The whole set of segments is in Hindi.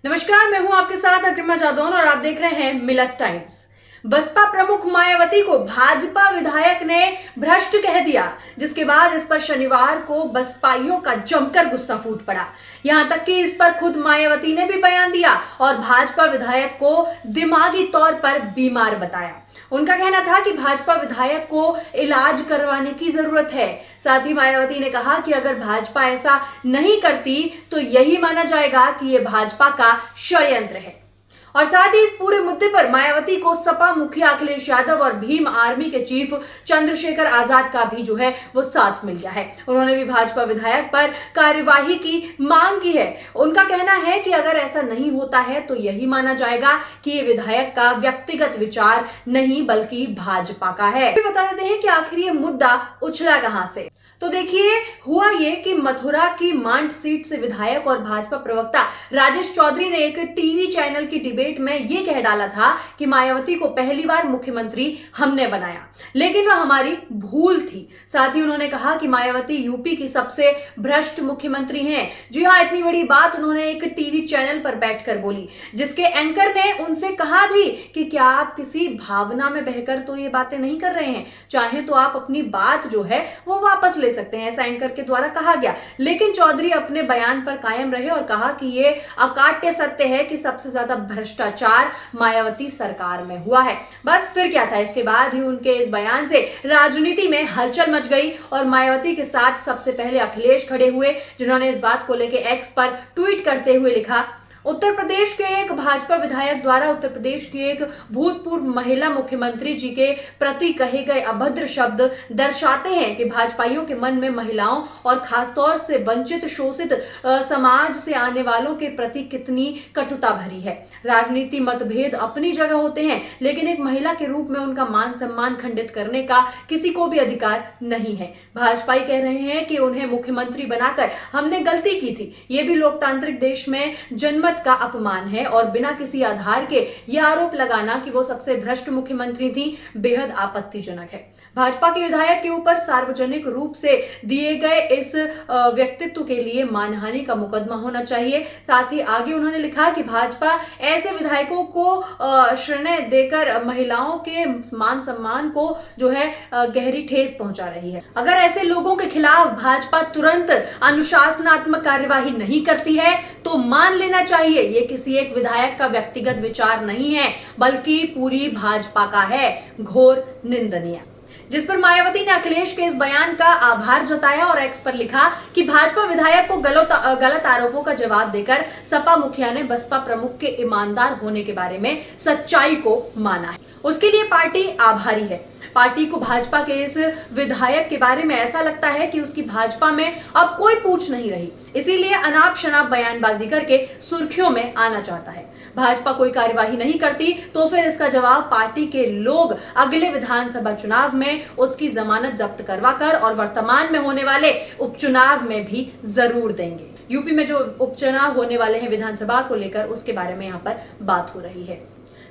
नमस्कार, मैं हूं आपके साथ अग्रिमा जादौन और आप देख रहे हैं मिलत टाइम्स। बसपा प्रमुख मायावती को भाजपा विधायक ने भ्रष्ट कह दिया, जिसके बाद इस पर शनिवार को बसपाइयों का जमकर गुस्सा फूट पड़ा। यहां तक कि इस पर खुद मायावती ने भी बयान दिया और भाजपा विधायक को दिमागी तौर पर बीमार बताया। उनका कहना था कि भाजपा विधायक को इलाज करवाने की जरूरत है। साथ ही मायावती ने कहा कि अगर भाजपा ऐसा नहीं करती तो यही माना जाएगा कि ये भाजपा का षड्यंत्र है। और साथ ही इस पूरे मुद्दे पर मायावती को सपा मुखिया अखिलेश यादव और भीम आर्मी के चीफ चंद्रशेखर आजाद का भी जो है वो साथ मिल गया है। उन्होंने भी भाजपा विधायक पर कार्यवाही की मांग की है। उनका कहना है कि अगर ऐसा नहीं होता है तो यही माना जाएगा कि ये विधायक का व्यक्तिगत विचार नहीं बल्कि भाजपा का है। बता देते हैं कि आखिर ये मुद्दा उछला कहां से। तो देखिए, हुआ ये कि मथुरा की मांड सीट से विधायक और भाजपा प्रवक्ता राजेश चौधरी ने एक टीवी चैनल की डिबेट में ये कह डाला था कि मायावती को पहली बार मुख्यमंत्री हमने बनाया, लेकिन वह हमारी भूल थी। साथ ही उन्होंने कहा कि मायावती यूपी की सबसे भ्रष्ट मुख्यमंत्री हैं। जी हाँ, इतनी बड़ी बात उन्होंने एक टीवी चैनल पर बैठकर बोली, जिसके एंकर ने उनसे कहा भी कि क्या आप किसी भावना में बहकर तो ये बातें नहीं कर रहे हैं, चाहे तो आप अपनी बात जो है वो वापस ले सकते हैं, ऐसा एंकर के द्वारा कहा गया। लेकिन चौधरी अपने बयान पर कायम रहे और कहा कि ये अकाट्य सत्य है कि सबसे ज्यादा भ्रष्टाचार मायावती सरकार में हुआ है। बस फिर क्या था, इसके बाद ही उनके इस बयान से राजनीति में हलचल मच गई और मायावती के साथ सबसे पहले अखिलेश खड़े हुए, जिन्होंने इस बात को लेकर एक्स पर ट्वीट करते हुए लिखा, उत्तर प्रदेश के एक भाजपा विधायक द्वारा उत्तर प्रदेश की एक भूतपूर्व महिला मुख्यमंत्री जी के प्रति कहे गए अभद्र शब्द दर्शाते हैं कि भाजपाइयों के मन में महिलाओं और खासतौर से वंचित शोषित समाज से आने वालों के प्रति कितनी कटुता भरी है। राजनीति मतभेद अपनी जगह होते हैं, लेकिन एक महिला के रूप में उनका मान सम्मान खंडित करने का किसी को भी अधिकार नहीं है। भाजपाई कह रहे हैं कि उन्हें मुख्यमंत्री बनाकर हमने गलती की थी। ये भी लोकतांत्रिक देश में जनमत का अपमान है और बिना किसी आधार के यह आरोप लगाना कि वो सबसे भ्रष्ट मुख्यमंत्री थी, बेहद आपत्तिजनक है। भाजपा के विधायक के ऊपर सार्वजनिक रूप से दिए गए इस व्यक्तित्व के लिए मानहानि का मुकदमा होना चाहिए। साथ ही आगे उन्होंने लिखा कि भाजपा ऐसे विधायकों को श्रेय देकर महिलाओं के मान सम्मान को जो है गहरी ठेस पहुंचा रही है। अगर ऐसे लोगों के खिलाफ भाजपा तुरंत अनुशासनात्मक कार्यवाही नहीं करती है तो मान लेना चाहिए ये किसी एक विधायक का व्यक्तिगत विचार नहीं है बल्कि पूरी भाजपा का है। घोर निंदनीय। जिस पर मायावती ने अखिलेश के इस बयान का आभार जताया और एक्स पर लिखा कि भाजपा विधायक को गलत आरोपों का जवाब देकर सपा मुखिया ने बसपा प्रमुख के ईमानदार होने के बारे में सच्चाई को माना है। उसके लिए पार्टी आभारी है। पार्टी को भाजपा के इस विधायक के बारे में ऐसा लगता है कि उसकी भाजपा में अब कोई पूछ नहीं रही, इसीलिए अनाप शनाप बयानबाजी करके सुर्खियों में आना चाहता है। भाजपा कोई कार्यवाही नहीं करती तो फिर इसका जवाब पार्टी के लोग अगले विधानसभा चुनाव में उसकी जमानत जब्त करवाकर और वर्तमान में होने वाले उपचुनाव में भी जरूर देंगे। यूपी में जो उपचुनाव होने वाले हैं विधानसभा को लेकर, उसके बारे में यहाँ पर बात हो रही है।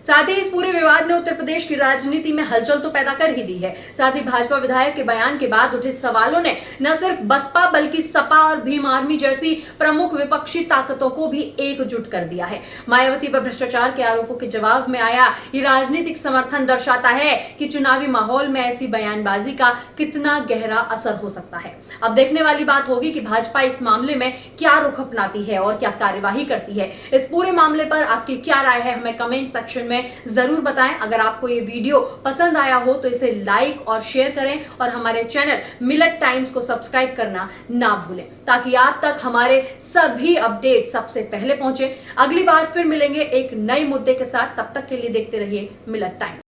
साथ ही इस पूरे विवाद ने उत्तर प्रदेश की राजनीति में हलचल तो पैदा कर ही दी है। साथ ही भाजपा विधायक के बयान के बाद उठे सवालों ने न सिर्फ बसपा बल्कि सपा और भीम आर्मी जैसी प्रमुख विपक्षी ताकतों को भी एकजुट कर दिया है। मायावती पर भ्रष्टाचार के आरोपों के जवाब में आया ये राजनीतिक समर्थन दर्शाता है कि चुनावी माहौल में ऐसी बयानबाजी का कितना गहरा असर हो सकता है। अब देखने वाली बात होगी कि भाजपा इस मामले में क्या रुख अपनाती है और क्या कार्यवाही करती है। इस पूरे मामले पर आपकी क्या राय है, हमें कमेंट सेक्शन में जरूर बताएं। अगर आपको ये वीडियो पसंद आया हो तो इसे लाइक और शेयर करें और हमारे चैनल मिलत टाइम्स को सब्सक्राइब करना ना भूलें, ताकि आप तक हमारे सभी अपडेट सबसे पहले पहुंचे। अगली बार फिर मिलेंगे एक नए मुद्दे के साथ, तब तक के लिए देखते रहिए मिलत टाइम्स।